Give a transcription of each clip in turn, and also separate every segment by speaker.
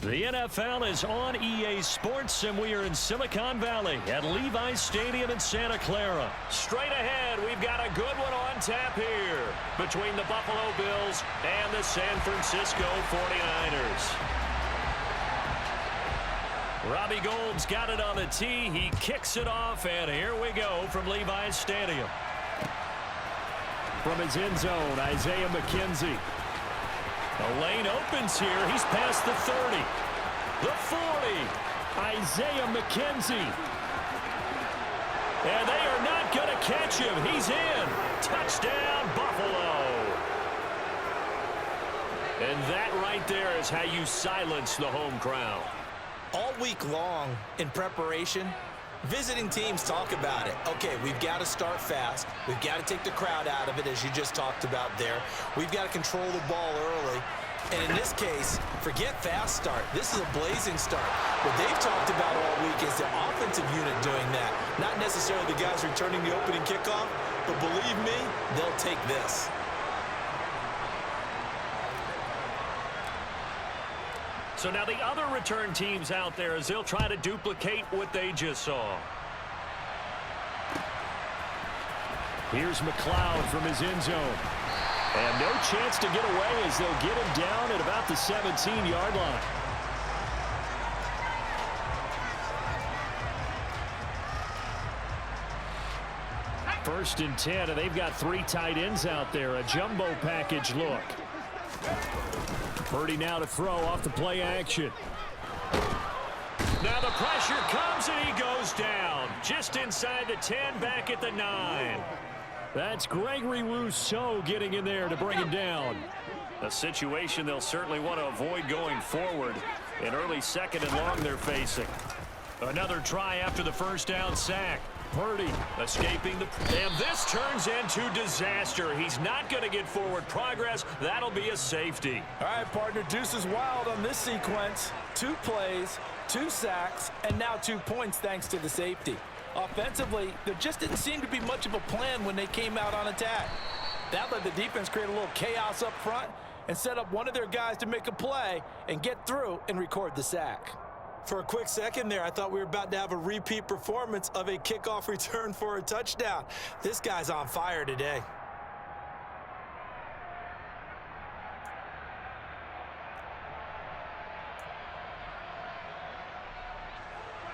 Speaker 1: The NFL is on EA Sports, and we are in Silicon Valley at Levi's Stadium in Santa Clara. Straight ahead, we've got a good one on tap here between the Buffalo Bills and the San Francisco 49ers. Robbie Gould's got it on the tee. He kicks it off, and here we go from Levi's Stadium. From his end zone, Isaiah McKenzie. The lane opens here. He's past the 30. The 40. Isaiah McKenzie. And they are not going to catch him. He's in. Touchdown, Buffalo. And that right there is how you silence the home crowd.
Speaker 2: All week long in preparation, visiting teams talk about it. Okay, we've got to start fast. We've got to take the crowd out of it, as you just talked about there. We've got to control the ball early. And in this case, forget fast start. This is a blazing start. What they've talked about all week is the offensive unit doing that. Not necessarily the guys returning the opening kickoff, but believe me, they'll take this.
Speaker 1: So now the other return teams out there as they'll try to duplicate what they just saw. Here's McLeod from his end zone. And no chance to get away as they'll get him down at about the 17-yard line. First and 10, and they've got 3 tight ends out there. A jumbo package look. Purdy now to throw off the play action. Now the pressure comes and he goes down. Just inside the 10, back at the 9. That's Gregory Rousseau getting in there to bring him down. A situation they'll certainly want to avoid going forward. An early second and long they're facing. Another try after the first down sack. Purdy escaping the... And this turns into disaster. He's not going to get forward progress. That'll be a safety.
Speaker 3: All right, partner, deuce is wild on this sequence. 2 plays, 2 sacks, and now 2 points thanks to the safety. Offensively, there just didn't seem to be much of a plan when they came out on attack. That let the defense create a little chaos up front and set up one of their guys to make a play and get through and record the sack.
Speaker 2: For a quick second there, I thought we were about to have a repeat performance of a kickoff return for a touchdown. This guy's on fire today.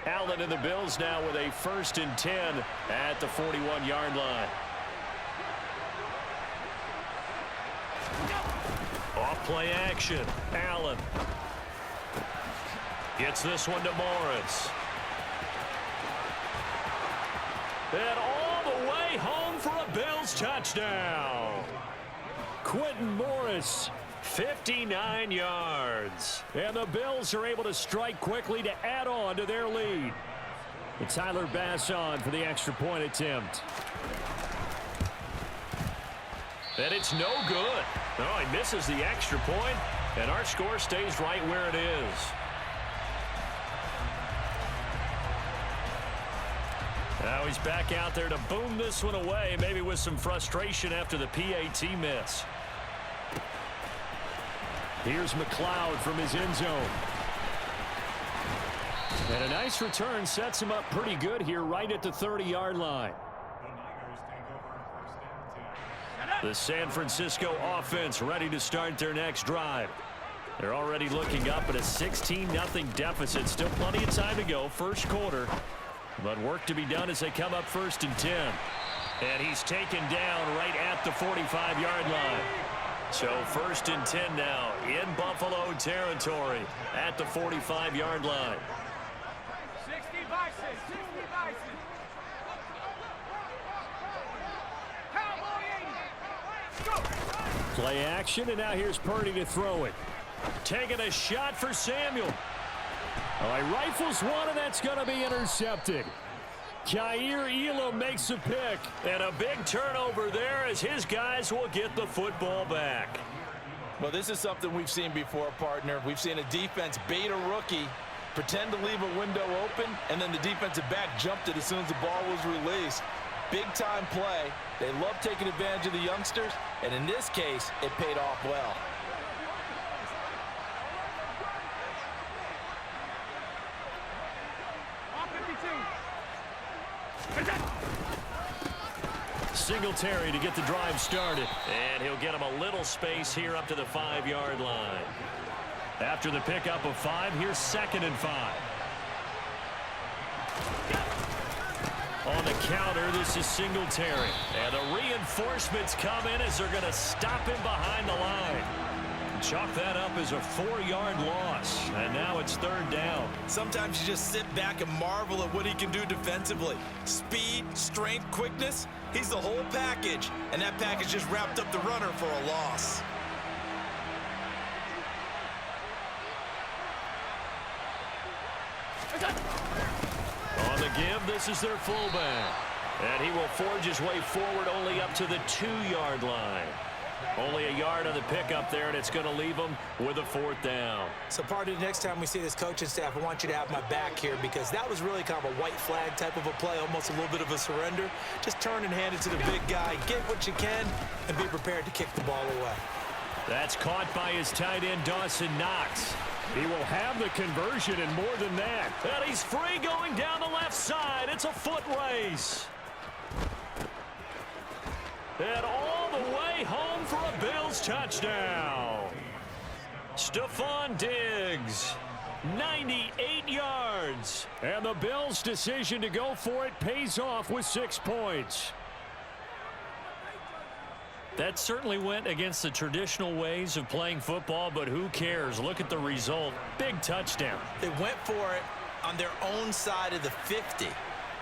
Speaker 1: Allen and the Bills now with a first and 10 at the 41-yard line. Off play action. Allen gets this one to Morris. And all the way home for a Bills touchdown. Quentin Morris, 59 yards. And the Bills are able to strike quickly to add on to their lead. And Tyler Bass on for the extra point attempt. And it's no good. Oh, he misses the extra point, and our score stays right where it is. Now he's back out there to boom this one away, maybe with some frustration after the PAT miss. Here's McLeod from his end zone. And a nice return sets him up pretty good here right at the 30-yard line. The San Francisco offense ready to start their next drive. They're already looking up at a 16-0 deficit. Still plenty of time to go, first quarter. But work to be done as they come up first and 10. And he's taken down right at the 45-yard line. So first and 10 now in Buffalo territory at the 45-yard line.
Speaker 4: 60 Bison, 60 Bison. Cowboy 80. Go.
Speaker 1: Play action, and now here's Purdy to throw it. Taking a shot for Samuel. Oh, he rifles one, and that's going to be intercepted. Kaiir Elam makes a pick. And a big turnover there as his guys will get the football back.
Speaker 3: Well, this is something we've seen before, partner. We've seen a defense bait a rookie, pretend to leave a window open, and then the defensive back jumped it as soon as the ball was released. Big-time play. They love taking advantage of the youngsters, and in this case, it paid off well.
Speaker 1: Singletary to get the drive started. And he'll get him a little space here up to the 5-yard line. After the pickup of 5, here's 2nd and 5. On the counter, this is Singletary. And the reinforcements come in as they're going to stop him behind the line. Chalk that up as a 4-yard loss. And now it's 3rd down.
Speaker 2: Sometimes you just sit back and marvel at what he can do defensively. Speed, strength, quickness. He's the whole package. And that package just wrapped up the runner for a loss.
Speaker 1: On the give, this is their fullback. And he will forge his way forward only up to the 2-yard line. Only a yard on the pickup there, and it's going to leave them with a 4th down.
Speaker 2: So, Party, next time we see this coaching staff, I want you to have my back here because that was really kind of a white flag type of a play, almost a little bit of a surrender. Just turn and hand it to the big guy, get what you can, and be prepared to kick the ball away.
Speaker 1: That's caught by his tight end, Dawson Knox. He will have the conversion and more than that. And he's free going down the left side. It's a foot race. And all the way home for a Bills touchdown. Stephon Diggs, 98 yards. And the Bills' decision to go for it pays off with 6 points. That certainly went against the traditional ways of playing football, but who cares? Look at the result. Big touchdown.
Speaker 2: They went for it on their own side of the 50.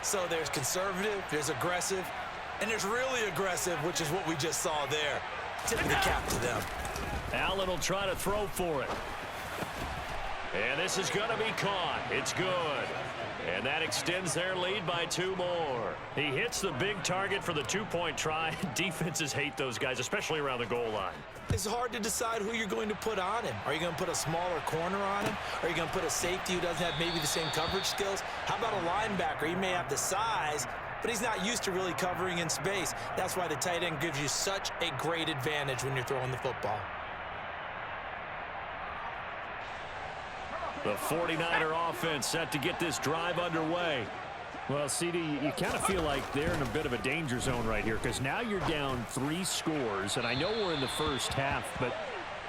Speaker 2: So there's conservative, there's aggressive, and there's really aggressive, which is what we just saw there. Tip of the cap to them.
Speaker 1: Allen will try to throw for it. And this is going to be caught. It's good. And that extends their lead by 2 more. He hits the big target for the 2-point try. Defenses hate those guys, especially around the goal line.
Speaker 2: It's hard to decide who you're going to put on him. Are you going to put a smaller corner on him? Are you going to put a safety who doesn't have maybe the same coverage skills? How about a linebacker? He may have the size, but he's not used to really covering in space. That's why the tight end gives you such a great advantage when you're throwing the football.
Speaker 1: The 49er offense set to get this drive underway. Well, CD, you kind of feel like they're in a bit of a danger zone right here because now you're down 3 scores, and I know we're in the first half, but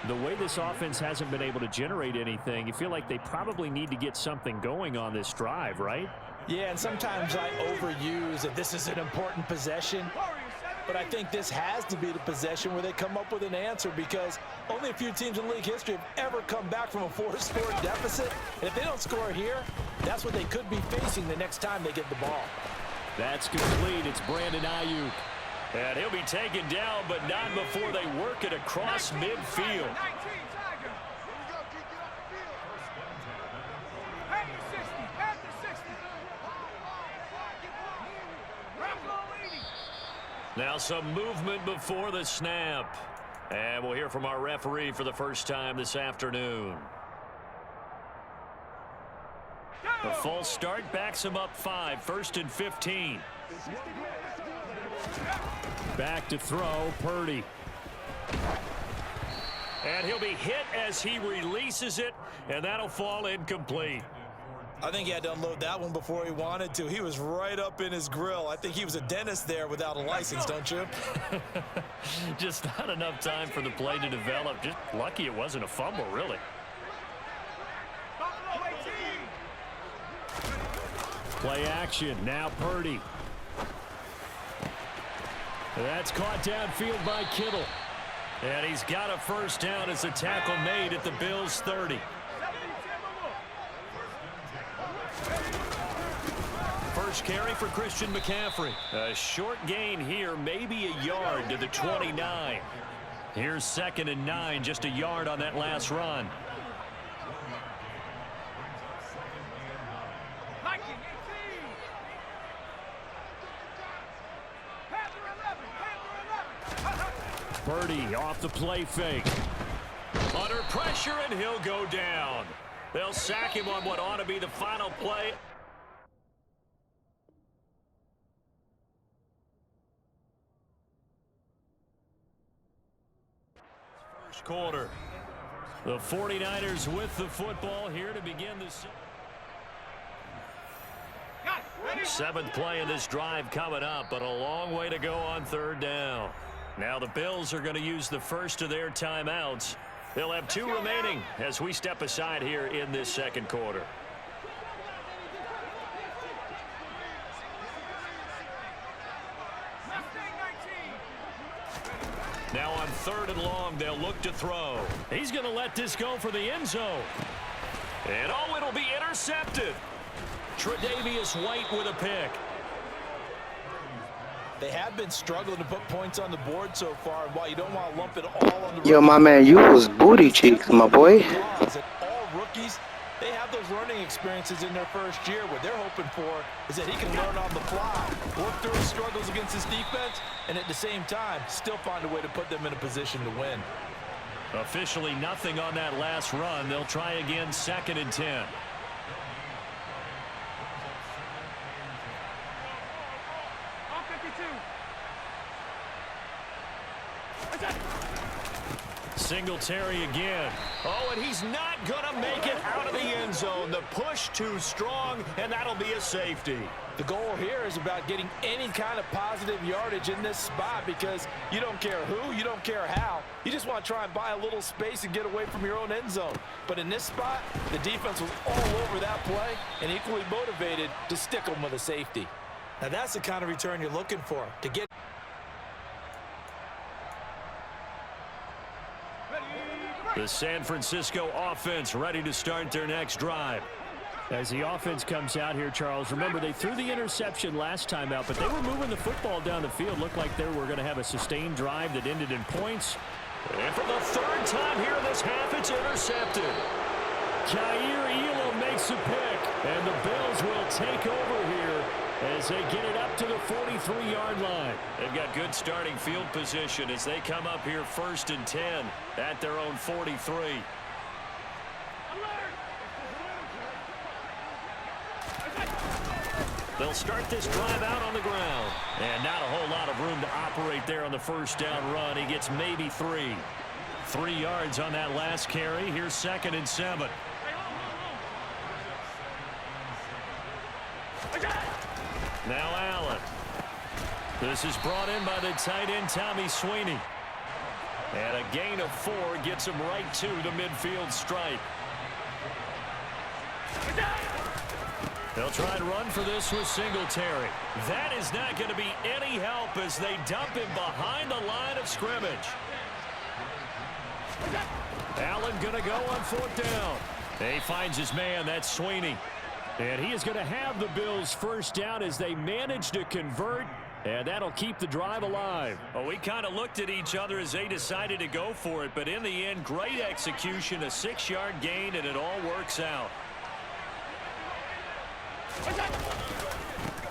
Speaker 1: the way this offense hasn't been able to generate anything, you feel like they probably need to get something going on this drive, right?
Speaker 3: Yeah, and sometimes I overuse that this is an important possession. But I think this has to be the possession where they come up with an answer because only a few teams in league history have ever come back from a 4-score deficit. And if they don't score here, that's what they could be facing the next time they get the ball.
Speaker 1: That's complete. It's Brandon Ayuk. And he'll be taken down, but not before they work it across midfield. Now some movement before the snap. And we'll hear from our referee for the first time this afternoon. The false start backs him up 5, 1st and 15. Back to throw, Purdy. And he'll be hit as he releases it, and that'll fall incomplete.
Speaker 2: I think he had to unload that one before he wanted to. He was right up in his grill. I think he was a dentist there without a license, don't you?
Speaker 1: Just not enough time for the play to develop. Just lucky it wasn't a fumble, really. Play action. Now Purdy. That's caught downfield by Kittle. And he's got a first down as the tackle made at the Bills' 30. First carry for Christian McCaffrey. A short gain here, maybe a yard to the 29. Here's 2nd and 9, just a yard on that last run. Purdy off the play fake. Under pressure, and he'll go down. They'll sack him on what ought to be the final play. First quarter. The 49ers with the football here to begin the...
Speaker 4: Ready?
Speaker 1: Seventh play in this drive coming up, but a long way to go on third down. Now the Bills are going to use the first of their timeouts. They'll have 2 remaining as we step aside here in this second quarter. Now on third and long, they'll look to throw. He's going to let this go for the end zone. And oh, it'll be intercepted. Tre'Davious White with a pick.
Speaker 3: They have been struggling to put points on the board so far. And while you don't want to lump it all on the
Speaker 5: Yo, my man, you was booty cheeks, my boy.
Speaker 3: All rookies, they have those learning experiences in their first year. What they're hoping for is that he can learn on the fly, work through his struggles against his defense, and at the same time, still find a way to put them in a position to win.
Speaker 1: Officially nothing on that last run. They'll try again, 2nd and 10. Singletary again. Oh, and he's not going to make it out of the end zone. The push too strong, and that'll be a safety.
Speaker 3: The goal here is about getting any kind of positive yardage in this spot because you don't care who, you don't care how. You just want to try and buy a little space and get away from your own end zone. But in this spot, the defense was all over that play and equally motivated to stick them with a safety.
Speaker 2: Now that's the kind of return you're looking for, to get.
Speaker 1: The San Francisco offense ready to start their next drive. As the offense comes out here, Charles, remember they threw the interception last time out, but they were moving the football down the field. Looked like they were going to have a sustained drive that ended in points. And for the 3rd time here in this half, it's intercepted. Kaiir Elam makes a pick, and the Bills will take over here as they get it up to the 43-yard line. They've got good starting field position as they come up here 1st and 10 at their own 43. They'll start this drive out on the ground. And not a whole lot of room to operate there on the first down run. He gets maybe 3. 3 yards on that last carry. Here's 2nd and 7. Now Allen. This is brought in by the tight end, Tommy Sweeney. And a gain of 4 gets him right to the midfield stripe. They'll try and run for this with Singletary. That is not going to be any help as they dump him behind the line of scrimmage. Allen going to go on 4th down. He finds his man. That's Sweeney. And he is going to have the Bills' first down as they manage to convert. And that'll keep the drive alive. Well, we kind of looked at each other as they decided to go for it. But in the end, great execution, a 6-yard gain, and it all works out.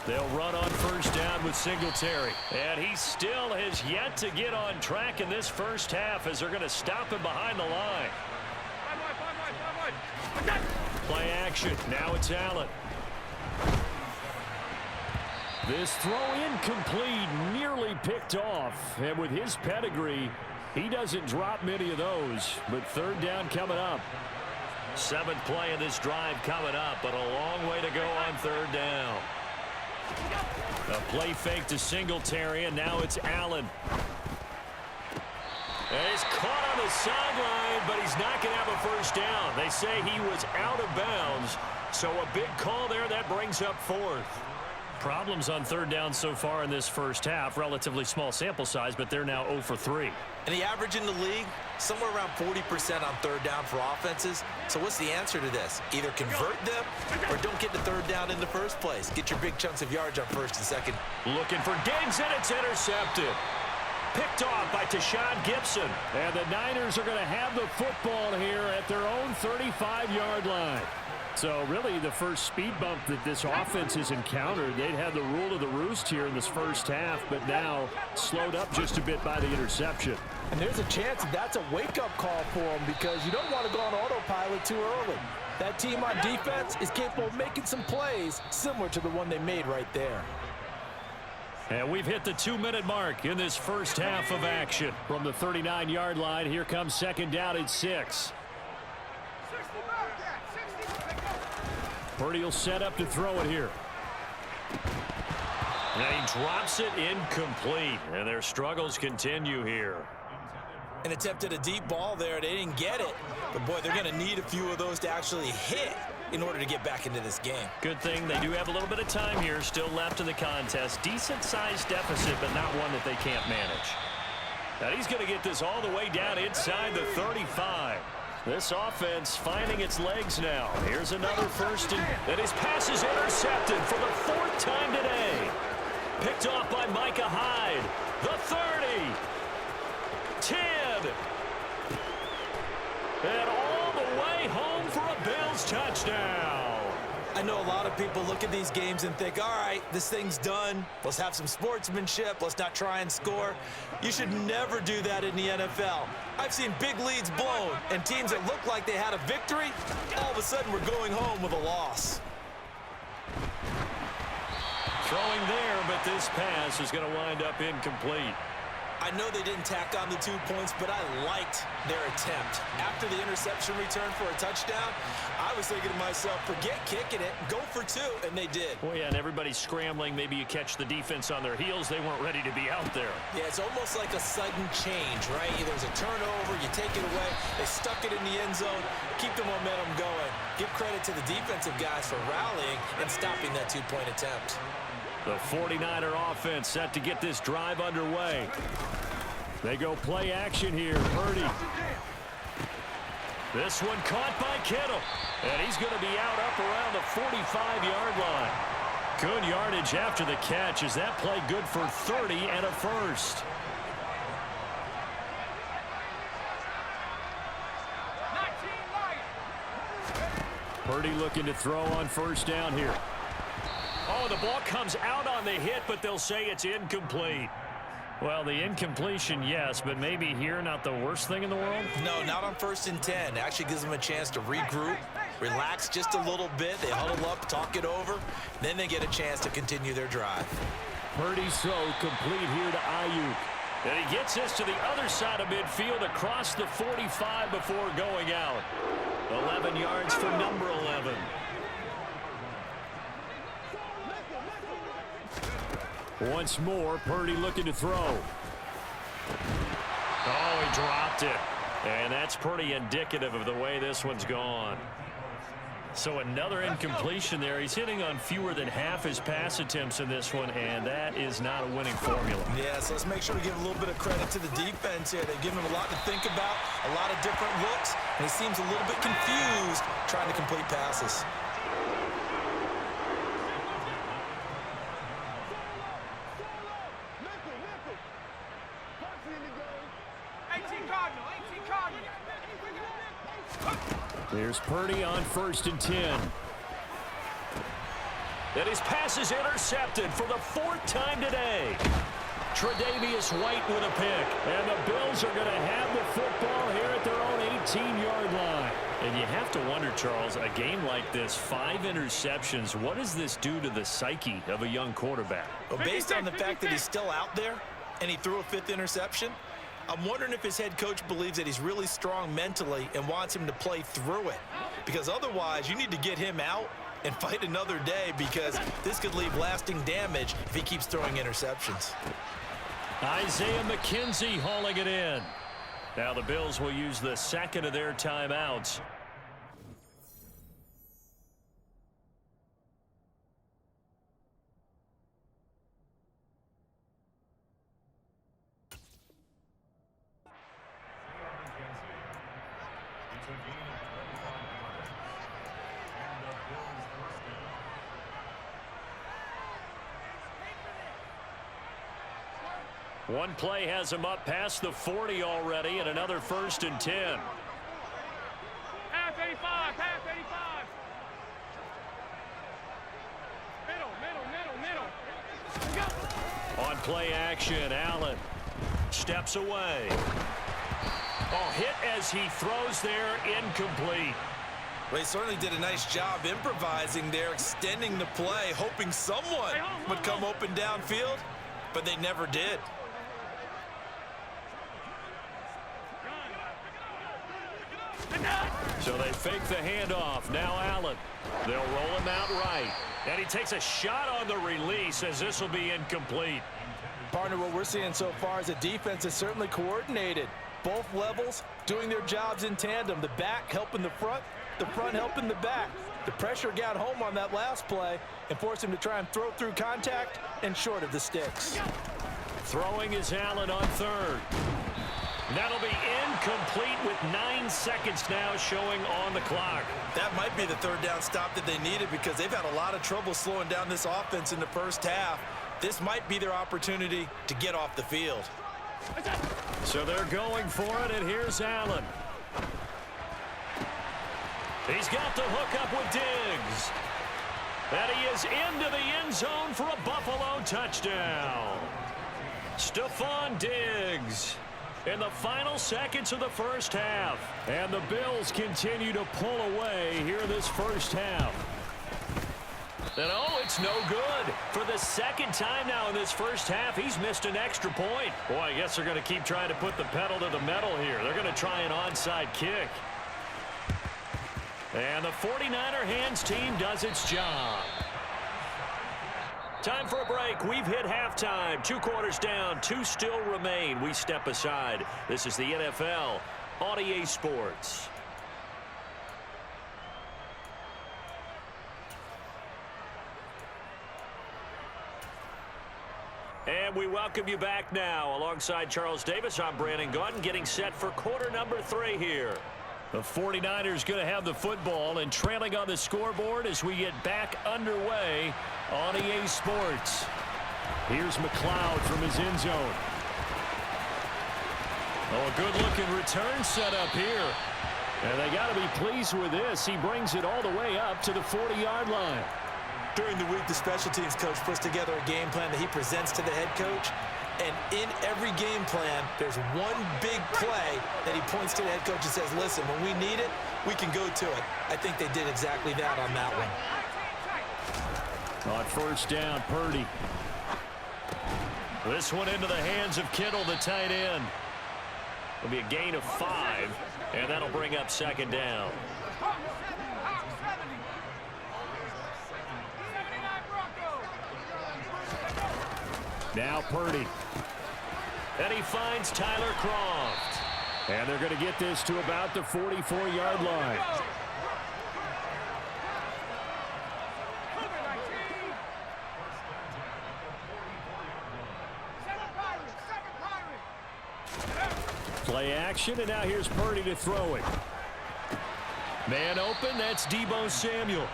Speaker 1: They'll run on 1st down with Singletary. And he still has yet to get on track in this first half as they're going to stop him behind the line. Play action. Now it's Allen. This throw incomplete, nearly picked off. And with his pedigree, he doesn't drop many of those. But 3rd down coming up. 7th play of this drive coming up, but a long way to go on 3rd down. A play fake to Singletary, and now it's Allen. And he's caught on the sideline, but he's not going to have a first down. They say he was out of bounds, so a big call there that brings up 4th. Problems on 3rd down so far in this first half. Relatively small sample size, but they're now 0 for 3.
Speaker 2: And the average in the league, somewhere around 40% on 3rd down for offenses. So what's the answer to this? Either convert them or don't get the 3rd down in the first place. Get your big chunks of yards on 1st and 2nd.
Speaker 1: Looking for Diggs, and it's intercepted. Picked off by Tashawn Gibson. And the Niners are going to have the football here at their own 35-yard line. So really the first speed bump that this offense has encountered. They'd had the rule of the roost here in this first half, but now slowed up just a bit by the interception.
Speaker 3: And there's a chance that's a wake-up call for them because you don't want to go on autopilot too early. That team on defense is capable of making some plays similar to the one they made right there.
Speaker 1: And we've hit the 2-minute mark in this first half of action. From the 39-yard line, here comes 2nd down at 6. Purdy will set up to throw it here. And he drops it incomplete, and their struggles continue here.
Speaker 2: An attempt at a deep ball there. They didn't get it. But, boy, they're going to need a few of those to actually hit in order to get back into this game.
Speaker 1: Good thing they do have a little bit of time here still left in the contest. Decent-sized deficit, but not one that they can't manage. Now he's going to get this all the way down inside the 35. This offense finding its legs now. Here's another first, and his pass is intercepted for the 4th time today. Picked off by Micah Hyde. The 30. 10. And all the way home for a Bills touchdown.
Speaker 2: I know a lot of people look at these games and think, all right, this thing's done. Let's have some sportsmanship. Let's not try and score. You should never do that in the NFL. I've seen big leads blown, and teams that look like they had a victory, all of a sudden we're going home with a loss.
Speaker 1: Throwing there, but this pass is going to wind up incomplete.
Speaker 2: I know they didn't tack on the 2 points, but I liked their attempt. After the interception return for a touchdown, I was thinking to myself, forget kicking it, go for 2, and they did.
Speaker 1: Well, yeah, and everybody's scrambling. Maybe you catch the defense on their heels. They weren't ready to be out there.
Speaker 2: Yeah, it's almost like a sudden change, right? There's a turnover, you take it away, they stuck it in the end zone, keep the momentum going. Give credit to the defensive guys for rallying and stopping that 2-point attempt.
Speaker 1: The 49er offense set to get this drive underway. They go play action here. Purdy. This one caught by Kittle. And he's going to be out up around the 45-yard line. Good yardage after the catch. Is that play good for 30 and a first? Purdy looking to throw on first down here. Oh, the ball comes out on the hit, but they'll say it's incomplete. Well, the incompletion, yes, but maybe here not the worst thing in the world?
Speaker 2: No, not on 1st and 10. It actually gives them a chance to regroup, relax just a little bit. They huddle up, talk it over. Then they get a chance to continue their drive.
Speaker 1: Purdy's throw complete here to Ayuk. And he gets this to the other side of midfield across the 45 before going out. 11 yards for number 11. Once more, Purdy looking to throw. Oh, he dropped it. And that's pretty indicative of the way this one's gone. So another incompletion there. He's hitting on fewer than half his pass attempts in this one, and that is not a winning formula.
Speaker 2: Yeah, so let's make sure we give a little bit of credit to the defense here. They've given him a lot to think about, a lot of different looks, and he seems a little bit confused trying to complete passes.
Speaker 1: Here's Purdy on 1st and 10. And his pass is intercepted for the 4th time today. Tre'Davious White with a pick. And the Bills are going to have the football here at their own 18-yard line. And you have to wonder, Charles, a game like this, 5 interceptions, what does this do to the psyche of a young quarterback?
Speaker 2: Well, based on the fact that he's still out there and he threw a 5th interception, I'm wondering if his head coach believes that he's really strong mentally and wants him to play through it. Because otherwise, you need to get him out and fight another day, because this could leave lasting damage if he keeps throwing interceptions.
Speaker 1: Isaiah McKenzie hauling it in. Now the Bills will use the second of their timeouts. One play has him up past the 40 already, and another 1st and 10.
Speaker 4: Half 85, half 85. Middle.
Speaker 1: On play action, Allen steps away. Oh, hit as he throws there, incomplete.
Speaker 2: Well, he certainly did a nice job improvising there, extending the play, hoping someone would come open downfield, but they never did.
Speaker 1: So they fake the handoff. Now Allen. They'll roll him out right. And he takes a shot on the release as this will be incomplete.
Speaker 3: Partner, what we're seeing so far is a defense is certainly coordinated. Both levels doing their jobs in tandem. The back helping the front helping the back. The pressure got home on that last play and forced him to try and throw through contact and short of the sticks.
Speaker 1: Throwing is Allen on third. That'll be incomplete with 9 seconds now showing on the clock.
Speaker 2: That might be the third down stop that they needed because they've had a lot of trouble slowing down this offense in the first half. This might be their opportunity to get off the field.
Speaker 1: So they're going for it, and here's Allen. He's got the hook up with Diggs. And he is into the end zone for a Buffalo touchdown. Stephon Diggs in the final seconds of the first half. And the Bills continue to pull away here in this first half. And oh, it's no good. For the second time now in this first half, he's missed an extra point. Boy, I guess they're going to keep trying to put the pedal to the metal here. They're going to try an onside kick. And the 49er hands team does its job. Time for a break. We've hit halftime. 2 quarters down. 2 still remain. We step aside. This is the NFL on EA Sports. And we welcome you back now. Alongside Charles Davis, I'm Brandon Gaudin, getting set for quarter number 3 here. The 49ers going to have the football and trailing on the scoreboard as we get back underway on EA Sports. Here's McLeod from his end zone. Oh, a good-looking return set up here. And they got to be pleased with this. He brings it all the way up to the 40-yard line.
Speaker 2: During the week, the special teams coach puts together a game plan that he presents to the head coach. And in every game plan, there's one big play that he points to the head coach and says, listen, when we need it, we can go to it. I think they did exactly that on that one.
Speaker 1: On first down, Purdy. This one into the hands of Kittle, the tight end. It'll be a gain of 5, and that'll bring up second down. Now Purdy. And he finds Tyler Kroft. And they're going to get this to about the 44-yard line. Play action, and now here's Purdy to throw it. Man open, that's Deebo Samuel.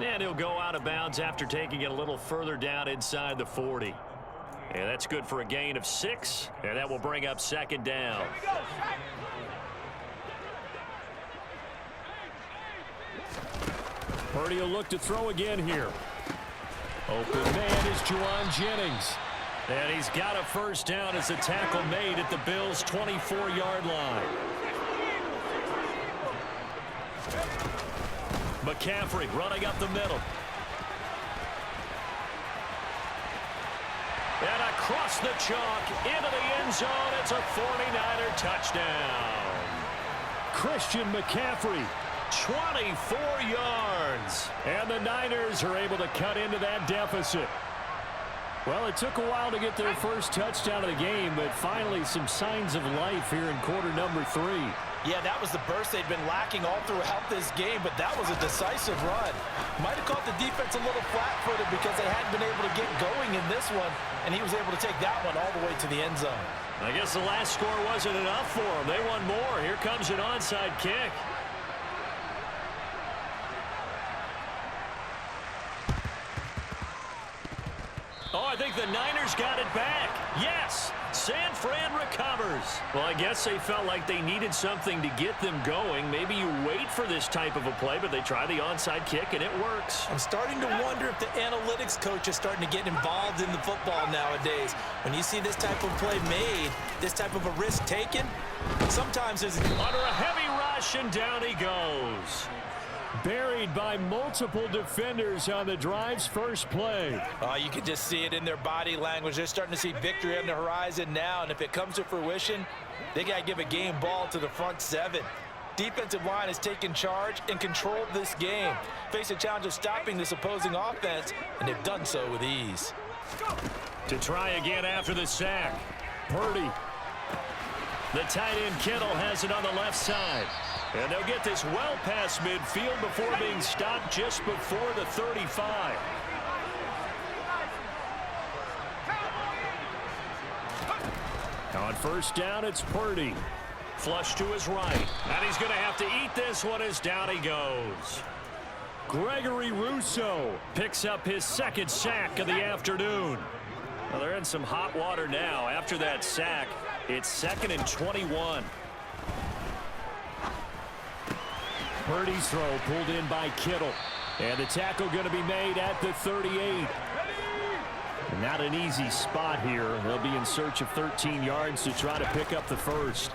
Speaker 1: And he'll go out of bounds after taking it a little further down inside the 40. And that's good for a gain of 6, and that will bring up second down. Purdy will look to throw again here. Open man is Juwan Jennings. And he's got a first down as the tackle made at the Bills' 24-yard line. McCaffrey running up the middle. And across the chalk into the end zone. It's a 49er touchdown. Christian McCaffrey, 24 yards. And the Niners are able to cut into that deficit. Well, it took a while to get their first touchdown of the game, but finally some signs of life here in quarter number 3.
Speaker 3: Yeah, that was the burst they'd been lacking all throughout this game, but that was a decisive run. Might have caught the defense a little flat-footed because they hadn't been able to get going in this one, and he was able to take that one all the way to the end zone.
Speaker 1: I guess the last score wasn't enough for them. They won more. Here comes an onside kick. Oh, I think the Niners got it back. Yes, San Fran recovers. Well, I guess they felt like they needed something to get them going. Maybe you wait for this type of a play, but they try the onside kick, and it works.
Speaker 2: I'm starting to wonder if the analytics coach is starting to get involved in the football nowadays. When you see this type of play made, this type of a risk taken, sometimes there's...
Speaker 1: Under a heavy rush, and down he goes. Buried by multiple defenders on the drive's first play.
Speaker 3: You can just see it in their body language. They're starting to see victory on the horizon now, and if it comes to fruition, they got to give a game ball to the front 7. Defensive line has taken charge and controlled this game. Face a challenge of stopping this opposing offense, and they've done so with ease.
Speaker 1: To try again after the sack. Purdy. The tight end Kittle has it on the left side. And they'll get this well past midfield before being stopped just before the 35. On first down, it's Purdy. Flush to his right. And he's going to have to eat this one as down he goes. Gregory Rousseau picks up his second sack of the afternoon. Well, they're in some hot water now. After that sack, it's 2nd and 21. Purdy's throw pulled in by Kittle. And the tackle going to be made at the 38. Not an easy spot here. They'll be in search of 13 yards to try to pick up the first.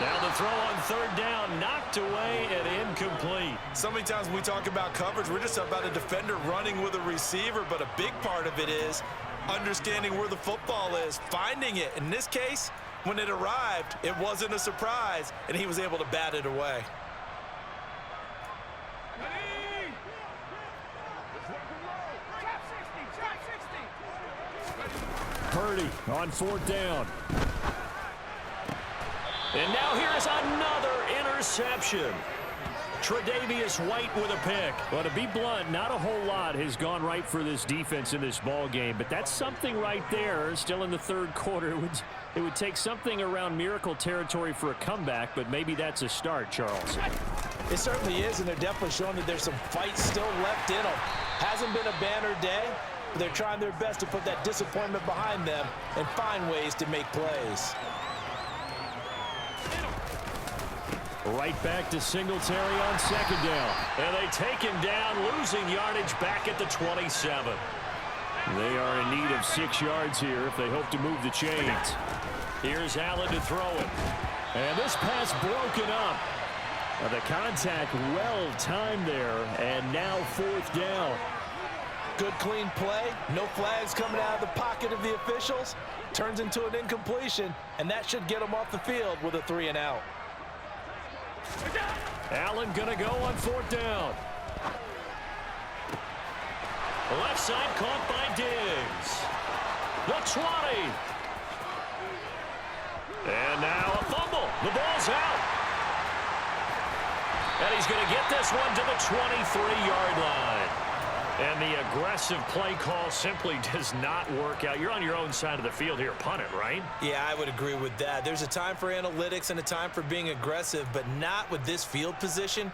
Speaker 1: Now the throw on third down, knocked away and incomplete.
Speaker 2: So many times when we talk about coverage, we're just about a defender running with a receiver, but a big part of it is understanding where the football is, finding it. In this case, when it arrived, it wasn't a surprise, and he was able to bat it away.
Speaker 1: Purdy on fourth down. And now here's another interception. Tre'Davious White with a pick. Well, to be blunt, not a whole lot has gone right for this defense in this ball game, but that's something right there. Still in the third quarter. It would take something around miracle territory for a comeback, but maybe that's a start, Charles.
Speaker 3: It certainly is, and they're definitely showing that there's some fight still left in them. Hasn't been a banner day, but they're trying their best to put that disappointment behind them and find ways to make plays.
Speaker 1: Right back to Singletary on second down. And they take him down, losing yardage back at the 27. They are in need of 6 yards here if they hope to move the chains. Here's Allen to throw it. And this pass broken up. The contact well timed there, and now fourth down.
Speaker 3: Good clean play. No flags coming out of the pocket of the officials. Turns into an incompletion, and that should get them off the field with a 3 and out.
Speaker 1: Allen gonna go on fourth down. Left side caught by Diggs. The 20. And now a fumble. The ball's out. And he's going to get this one to the 23-yard line. And the aggressive play call simply does not work out. You're on your own side of the field here. Punt it, right?
Speaker 2: Yeah, I would agree with that. There's a time for analytics and a time for being aggressive, but not with this field position.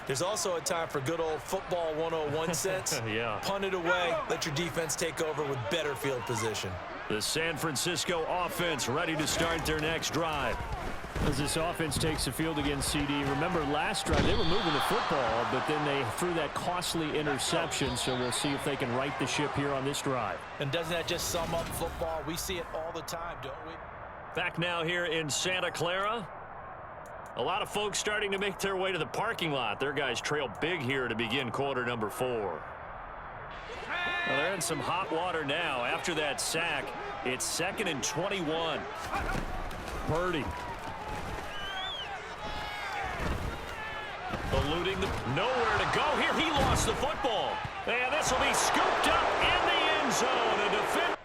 Speaker 2: There's also a time for good old football 101 sense.
Speaker 1: Yeah.
Speaker 2: Punt it away. Let your defense take over with better field position.
Speaker 1: The San Francisco offense ready to start their next drive. As this offense takes the field against CD, remember last drive they were moving the football, but then they threw that costly interception, so we'll see if they can right the ship here on this drive.
Speaker 3: And doesn't that just sum up football? We see it all the time, don't we?
Speaker 1: Back now here in Santa Clara. A lot of folks starting to make their way to the parking lot. Their guys trail big here to begin quarter number 4. Well, they're in some hot water now. After that sack, it's 2nd and 21. Purdy. Eluding nowhere to go here. He lost the football. And this will be scooped up in the end zone. A defender.